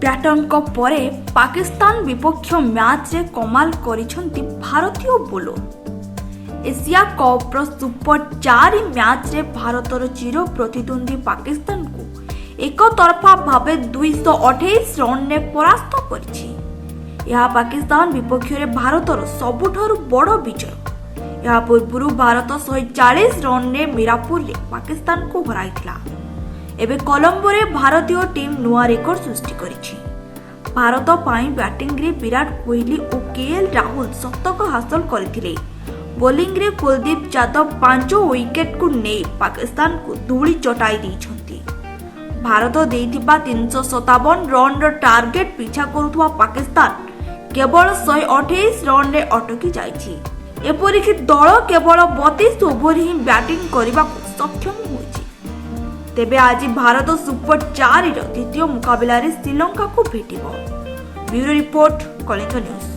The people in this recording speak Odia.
ବ୍ୟାଟଙ୍କ ପରେ ପାକିସ୍ତାନ ବିପକ୍ଷ ମ୍ୟାଚ୍ରେ କମାଲ କରିଛନ୍ତି ଭାରତୀୟ ବୋଲର। ଏସିଆ କପ୍ର ସୁପର 4 ମ୍ୟାଚ୍ରେ ଭାରତର ଚିର ପ୍ରତିଦ୍ୱନ୍ଦ୍ୱୀ ପାକିସ୍ତାନକୁ ଏକତରଫା ଭାବେ 228 ରନ୍ରେ ପରାସ୍ତ କରିଛି। ଏହା ପାକିସ୍ତାନ ବିପକ୍ଷରେ ଭାରତର ସବୁଠାରୁ ବଡ଼ ବିଜୟ। ଏହା ପୂର୍ବରୁ ଭାରତ 140 ରନ୍ରେ ମିରାପୁରରେ ପାକିସ୍ତାନକୁ ହରାଇଥିଲା। ଏବେ କଲମ୍ବୋରେ ଭାରତୀୟ ଟିମ୍ ନୂଆ ରେକର୍ଡ ସୃଷ୍ଟି କରିଛି। ଭାରତ ପାଇଁ ବ୍ୟାଟିଂରେ ବିରାଟ କୋହଲି ଓ କେଏଲ୍ ରାହୁଲ ଶତକ ହାସଲ କରିଥିଲେ। ବୋଲିଂରେ କୁଲଦୀପ ଯାଦବ 5 ୱିକେଟକୁ ନେଇ ପାକିସ୍ତାନକୁ ଧୂଳି ଚଟାଇ ଦେଇଛନ୍ତି। ଭାରତ ଦେଇଥିବା 357 ରନ୍ର ଟାର୍ଗେଟ ପିଛା କରୁଥିବା ପାକିସ୍ତାନ କେବଳ 128 ରନ୍ରେ ଅଟକି ଯାଇଛି। ଏପରିକି ଦଳ କେବଳ 32 ଓଭର ହିଁ ବ୍ୟାଟିଂ କରିବାକୁ ସକ୍ଷମ ହୋଇଛି। ତେବେ ଆଜି ଭାରତ ସୁପର 4ର ଦ୍ୱିତୀୟ ମୁକାବିଲାରେ ଶ୍ରୀଲଙ୍କାକୁ ଭେଟିବ। Bureau report, Kalinga news.